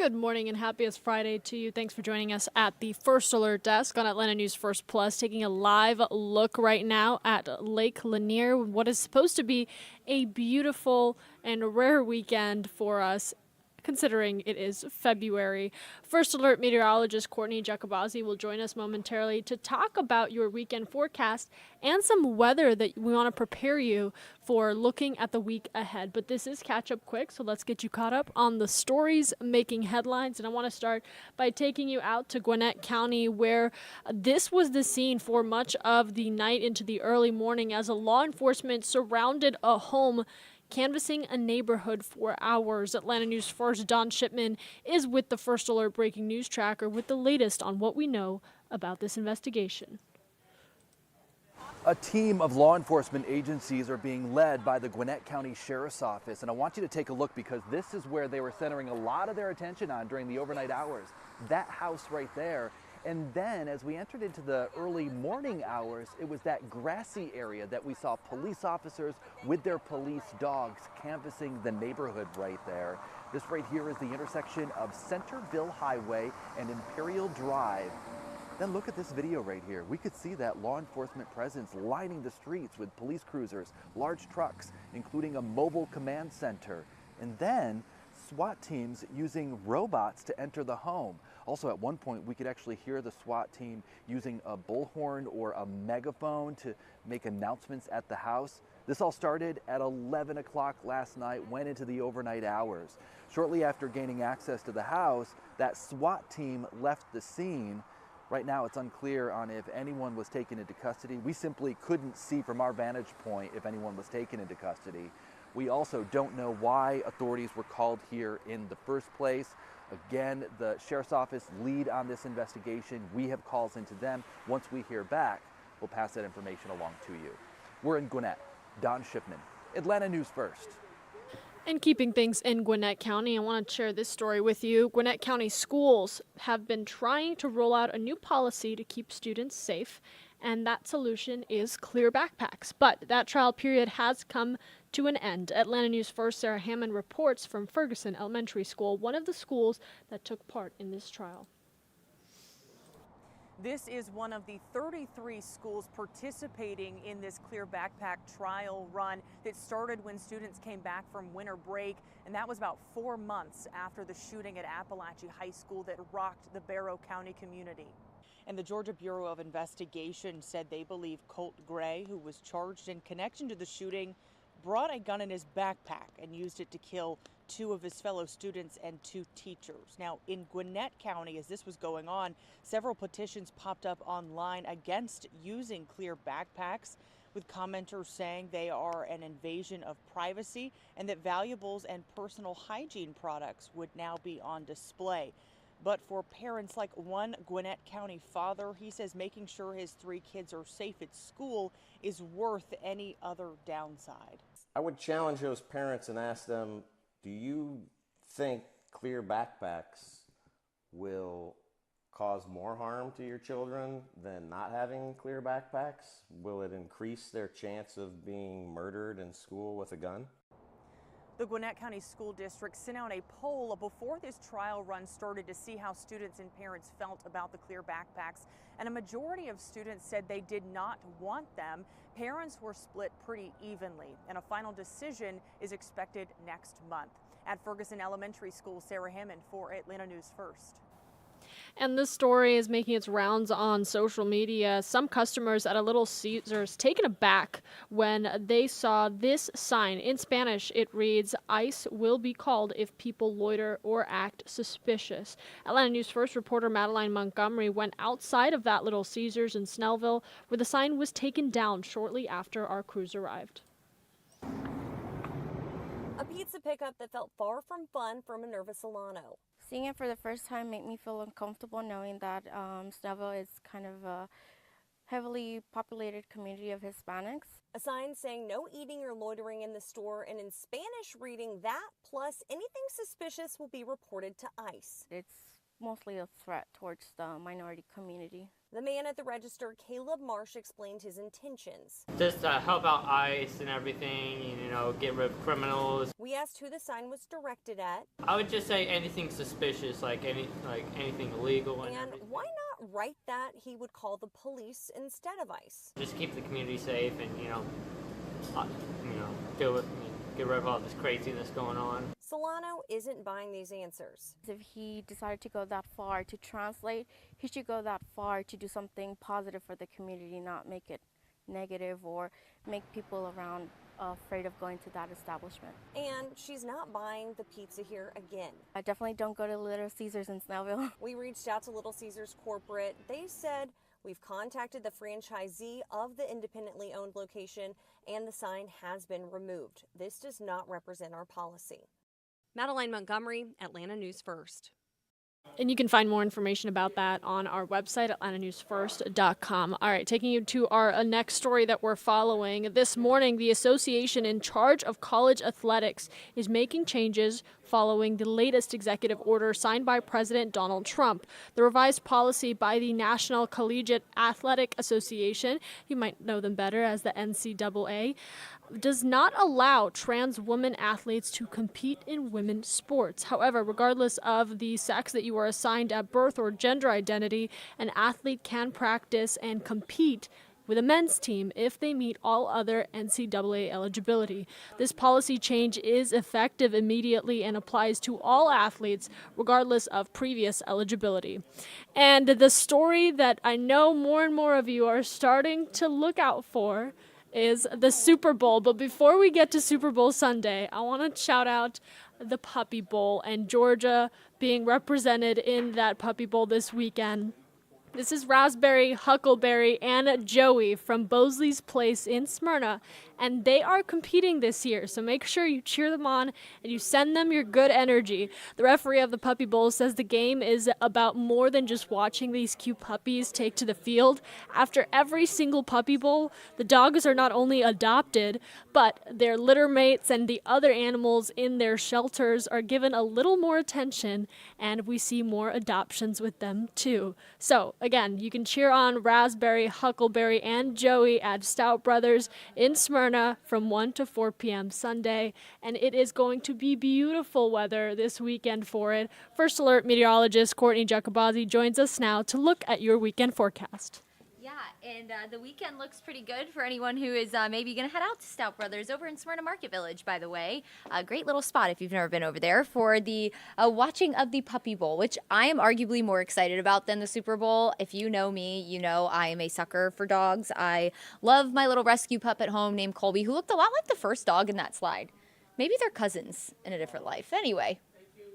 Good morning and happiest Friday to you. Thanks for joining us at the First Alert Desk on Atlanta News First Plus, taking a live look right now at Lake Lanier, what is supposed to be a beautiful and rare weekend for us, considering it is February. First Alert meteorologist Courtney Jacobazi will join us momentarily to talk about your weekend forecast and some weather that we want to prepare you for looking at the week ahead. But this is Catch Up Quick, so let's get you caught up on the stories making headlines. And I want to start by taking you out to Gwinnett County, where this was the scene for much of the night into the early morning as a law enforcement surrounded a home canvassing a neighborhood for hours. Atlanta News First Don Shipman is with the First Alert Breaking News Tracker with the latest on what we know about this investigation. A team of law enforcement agencies are being led by the Gwinnett County Sheriff's Office, and I want you to take a look because this is where they were centering a lot of their attention on during the overnight hours. That house right there. And then as we entered into the early morning hours, it was that grassy area that we saw police officers with their police dogs canvassing the neighborhood right there. This right here is the intersection of Centerville Highway and Imperial Drive. Then look at this video right here. We could see that law enforcement presence lining the streets with police cruisers, large trucks, including a mobile command center. And then SWAT teams using robots to enter the home. Also, at one point, we could actually hear the SWAT team using a bullhorn or a megaphone to make announcements at the house. This all started at 11 o'clock last night, went into the overnight hours. Shortly after gaining access to the house, that SWAT team left the scene. Right now, it's unclear on if anyone was taken into custody. We simply couldn't see from our vantage point if anyone was taken into custody. We also don't know why authorities were called here in the first place. Again, the Sheriff's Office lead on this investigation. We have calls into them. Once we hear back, we'll pass that information along to you. We're in Gwinnett. Don Shipman, Atlanta News First. And keeping things in Gwinnett County, I want to share this story with you. Gwinnett County schools have been trying to roll out a new policy to keep students safe, and that solution is clear backpacks. But that trial period has come to an end. Atlanta News First Sarah Hammond reports from Ferguson Elementary School, one of the schools that took part in this trial. This is one of the 33 schools participating in this clear backpack trial run that started when students came back from winter break, and that was about 4 months after the shooting at Appalachia High School that rocked the Barrow County community. And the Georgia Bureau of Investigation said they believe Colt Gray, who was charged in connection to the shooting, brought a gun in his backpack and used it to kill 2 of his fellow students and 2 teachers. Now, in Gwinnett County, as this was going on, several petitions popped up online against using clear backpacks, with commenters saying they are an invasion of privacy and that valuables and personal hygiene products would now be on display. But for parents like one Gwinnett County father, he says making sure his 3 kids are safe at school is worth any other downside. I would challenge those parents and ask them, do you think clear backpacks will cause more harm to your children than not having clear backpacks? Will it increase their chance of being murdered in school with a gun? The Gwinnett County School District sent out a poll before this trial run started to see how students and parents felt about the clear backpacks, and a majority of students said they did not want them. Parents were split pretty evenly, and a final decision is expected next month. At Ferguson Elementary School, Sarah Hammond for Atlanta News First. And this story is making its rounds on social media. Some customers at a Little Caesars taken aback when they saw this sign. In Spanish, it reads, "ICE will be called if people loiter or act suspicious." Atlanta News First reporter Madeline Montgomery went outside of that Little Caesars in Snellville, where the sign was taken down shortly after our crews arrived. A pizza pickup that felt far from fun from a nervous Solano. Seeing it for the first time made me feel uncomfortable knowing that Snellville is kind of a heavily populated community of Hispanics. A sign saying no eating or loitering in the store, and in Spanish reading that plus anything suspicious will be reported to ICE. It's mostly a threat towards the minority community. The man at the register, Caleb Marsh, explained his intentions. Just help out ICE and everything, get rid of criminals. We asked who the sign was directed at. I would just say anything suspicious, like anything illegal and everything. Why not write that he would call the police instead of ICE? Just keep the community safe and, get rid of all this craziness going on. Solano isn't buying these answers. If he decided to go that far to translate, he should go that far to do something positive for the community, not make it negative or make people around afraid of going to that establishment. And she's not buying the pizza here again. I definitely don't go to Little Caesars in Snellville. We reached out to Little Caesars corporate. They said, we've contacted the franchisee of the independently owned location and the sign has been removed. This does not represent our policy. Madeline Montgomery, Atlanta News First. And you can find more information about that on our website, atlantanewsfirst.com. All right, taking you to our next story that we're following. This morning, the association in charge of college athletics is making changes following the latest executive order signed by President Donald Trump. The revised policy by the National Collegiate Athletic Association, you might know them better as the NCAA, does not allow trans women athletes to compete in women's sports. However, regardless of the sex that you are assigned at birth or gender identity, an athlete can practice and compete with a men's team if they meet all other NCAA eligibility. This policy change is effective immediately and applies to all athletes regardless of previous eligibility. And the story that I know more and more of you are starting to look out for is the Super Bowl. But before we get to Super Bowl Sunday, I want to shout out the Puppy Bowl and Georgia being represented in that Puppy Bowl this weekend. This is Raspberry, Huckleberry, and Joey from Bosley's Place in Smyrna, and they are competing this year, so make sure you cheer them on and you send them your good energy. The referee of the Puppy Bowl says the game is about more than just watching these cute puppies take to the field. After every single Puppy Bowl, the dogs are not only adopted, but their litter mates and the other animals in their shelters are given a little more attention, and we see more adoptions with them too. So, again, you can cheer on Raspberry, Huckleberry, and Joey at Stout Brothers in Smyrna from 1 to 4 p.m. Sunday, and it is going to be beautiful weather this weekend for it. First Alert meteorologist Courtney Giacobazzi joins us now to look at your weekend forecast. Yeah, and the weekend looks pretty good for anyone who is maybe going to head out to Stout Brothers over in Smyrna Market Village, by the way. A great little spot if you've never been over there for the watching of the Puppy Bowl, which I am arguably more excited about than the Super Bowl. If you know me, you know I am a sucker for dogs. I love my little rescue pup at home named Colby, who looked a lot like the first dog in that slide. Maybe they're cousins in a different life. Anyway.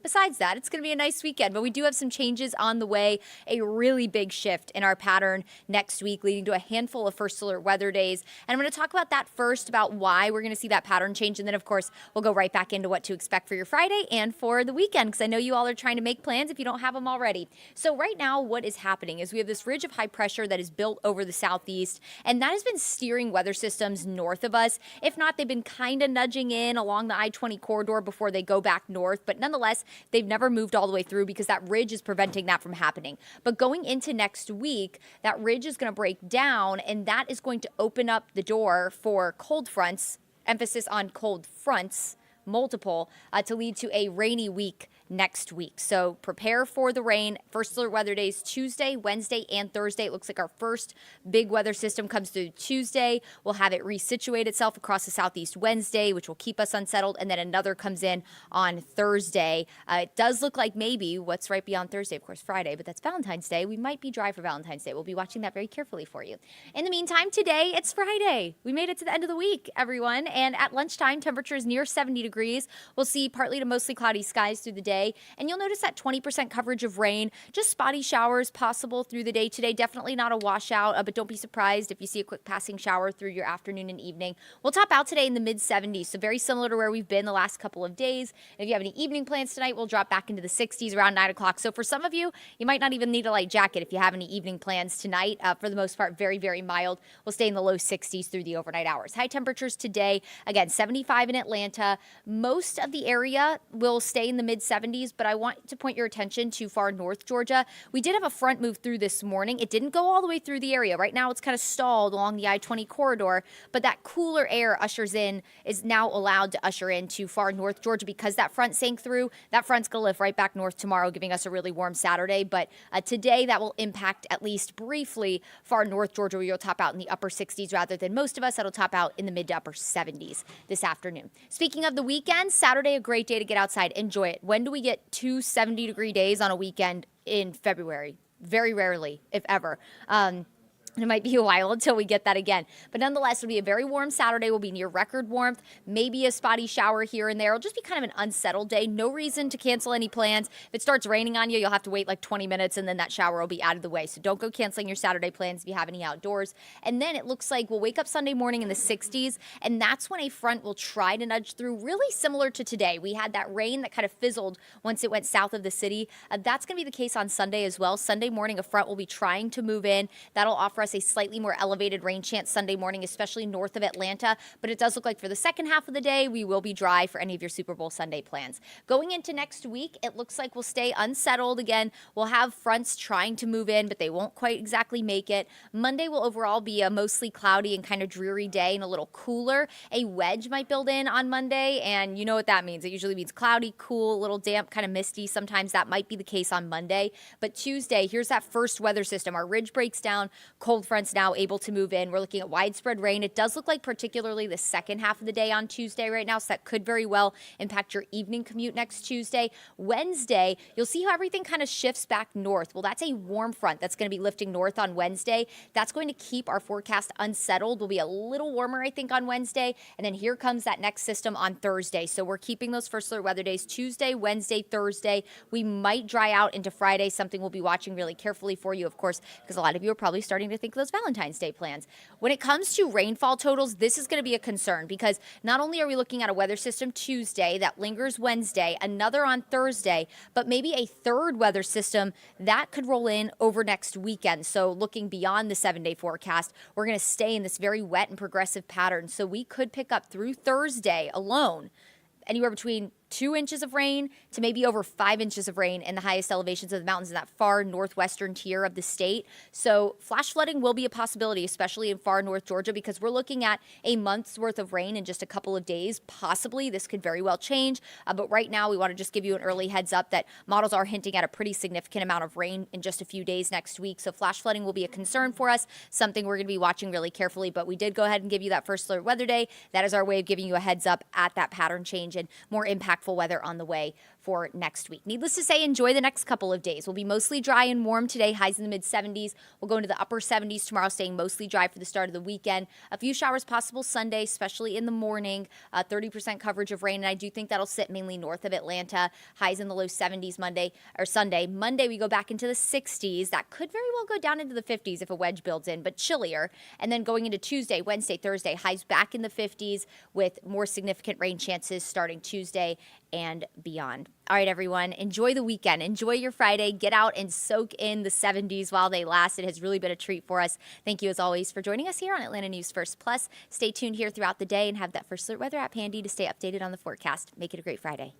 Besides that, it's going to be a nice weekend, but we do have some changes on the way, a really big shift in our pattern next week, leading to a handful of First Alert weather days. And I'm going to talk about that first, about why we're going to see that pattern change. And then, of course, we'll go right back into what to expect for your Friday and for the weekend, because I know you all are trying to make plans if you don't have them already. So right now, what is happening is we have this ridge of high pressure that is built over the southeast, and that has been steering weather systems north of us. If not, they've been kind of nudging in along the I-20 corridor before they go back north. But nonetheless, they've never moved all the way through because that ridge is preventing that from happening. But going into next week, that ridge is going to break down, and that is going to open up the door for cold fronts, emphasis on cold fronts, multiple, to lead to a rainy week next week. So prepare for the rain. First Alert weather days Tuesday, Wednesday, and Thursday. It looks like our first big weather system comes through Tuesday. We'll have it resituate itself across the southeast Wednesday, which will keep us unsettled, and then another comes in on Thursday. It does look like maybe what's right beyond Thursday, of course, Friday, but that's Valentine's Day. We might be dry for Valentine's Day. We'll be watching that very carefully for you. In the meantime, today, it's Friday. We made it to the end of the week, everyone, and at lunchtime, temperatures near 70 degrees. We'll see partly to mostly cloudy skies through the day. And you'll notice that 20% coverage of rain, just spotty showers possible through the day today. Definitely not a washout, but don't be surprised if you see a quick passing shower through your afternoon and evening. We'll top out today in the mid-70s, so very similar to where we've been the last couple of days. And if you have any evening plans tonight, we'll drop back into the 60s around 9 o'clock. So for some of you, you might not even need a light jacket if you have any evening plans tonight. For the most part, very, very mild. We'll stay in the low 60s through the overnight hours. High temperatures today, again, 75 in Atlanta. Most of the area will stay in the mid-70s. 70s, but I want to point your attention to far north Georgia. We did have a front move through this morning. It didn't go all the way through the area. Right now it's kind of stalled along the I-20 corridor, but that cooler air is now allowed to usher into far north Georgia because that front sank through. That front's going to lift right back north tomorrow, giving us a really warm Saturday, but today that will impact at least briefly far north Georgia, where you'll top out in the upper 60s rather than most of us. That'll top out in the mid to upper 70s this afternoon. Speaking of the weekend, Saturday, a great day to get outside. Enjoy it. When do we get 2 70-degree days on a weekend in February? Very rarely, if ever. It might be a while until we get that again. But nonetheless, it'll be a very warm Saturday. We'll be near record warmth, maybe a spotty shower here and there. It'll just be kind of an unsettled day. No reason to cancel any plans. If it starts raining on you, you'll have to wait like 20 minutes and then that shower will be out of the way. So don't go canceling your Saturday plans if you have any outdoors. And then it looks like we'll wake up Sunday morning in the 60s, and that's when a front will try to nudge through, really similar to today. We had that rain that kind of fizzled once it went south of the city. That's going to be the case on Sunday as well. Sunday morning, a front will be trying to move in. That'll offer us a slightly more elevated rain chance Sunday morning, especially north of Atlanta. But it does look like for the second half of the day, we will be dry for any of your Super Bowl Sunday plans. Going into next week, it looks like we'll stay unsettled again. We'll have fronts trying to move in, but they won't quite exactly make it. Monday will overall be a mostly cloudy and kind of dreary day and a little cooler. A wedge might build in on Monday, and you know what that means. It usually means cloudy, cool, a little damp, kind of misty. Sometimes that might be the case on Monday. But Tuesday, here's that first weather system. Our ridge breaks down, cold fronts now able to move in. We're looking at widespread rain. It does look like particularly the second half of the day on Tuesday right now, so that could very well impact your evening commute next Tuesday. Wednesday, you'll see how everything kind of shifts back north. Well, that's a warm front that's going to be lifting north on Wednesday. That's going to keep our forecast unsettled. We'll be a little warmer, I think, on Wednesday. And then here comes that next system on Thursday. So we're keeping those first alert weather days Tuesday, Wednesday, Thursday. We might dry out into Friday, something we'll be watching really carefully for you, of course, because a lot of you are probably starting to think of those Valentine's Day plans. When it comes to rainfall totals, this is going to be a concern because not only are we looking at a weather system Tuesday that lingers Wednesday, another on Thursday, but maybe a third weather system that could roll in over next weekend. So looking beyond the 7-day forecast, we're going to stay in this very wet and progressive pattern. So we could pick up through Thursday alone anywhere between 2 inches of rain to maybe over 5 inches of rain in the highest elevations of the mountains in that far northwestern tier of the state. So flash flooding will be a possibility, especially in far north Georgia, because we're looking at a month's worth of rain in just a couple of days. Possibly this could very well change, but right now we want to just give you an early heads up that models are hinting at a pretty significant amount of rain in just a few days next week. So flash flooding will be a concern for us, something we're going to be watching really carefully, but we did go ahead and give you that first alert weather day. That is our way of giving you a heads up at that pattern change and more impactful weather on the way for next week. Needless to say, enjoy the next couple of days. We'll be mostly dry and warm today, highs in the mid 70s. We'll go into the upper 70s tomorrow, staying mostly dry for the start of the weekend. A few showers possible Sunday, especially in the morning, 30% coverage of rain, and I do think that'll sit mainly north of Atlanta. Highs in the low 70s Sunday. Monday, we go back into the 60s. That could very well go down into the 50s if a wedge builds in, but chillier. And then going into Tuesday, Wednesday, Thursday, highs back in the 50s with more significant rain chances starting Tuesday and beyond. All right, everyone, enjoy the weekend. Enjoy your Friday. Get out and soak in the 70s while they last. It has really been a treat for us. Thank you, as always, for joining us here on Atlanta News First Plus. Stay tuned here throughout the day and have that First Alert Weather app handy to stay updated on the forecast. Make it a great Friday.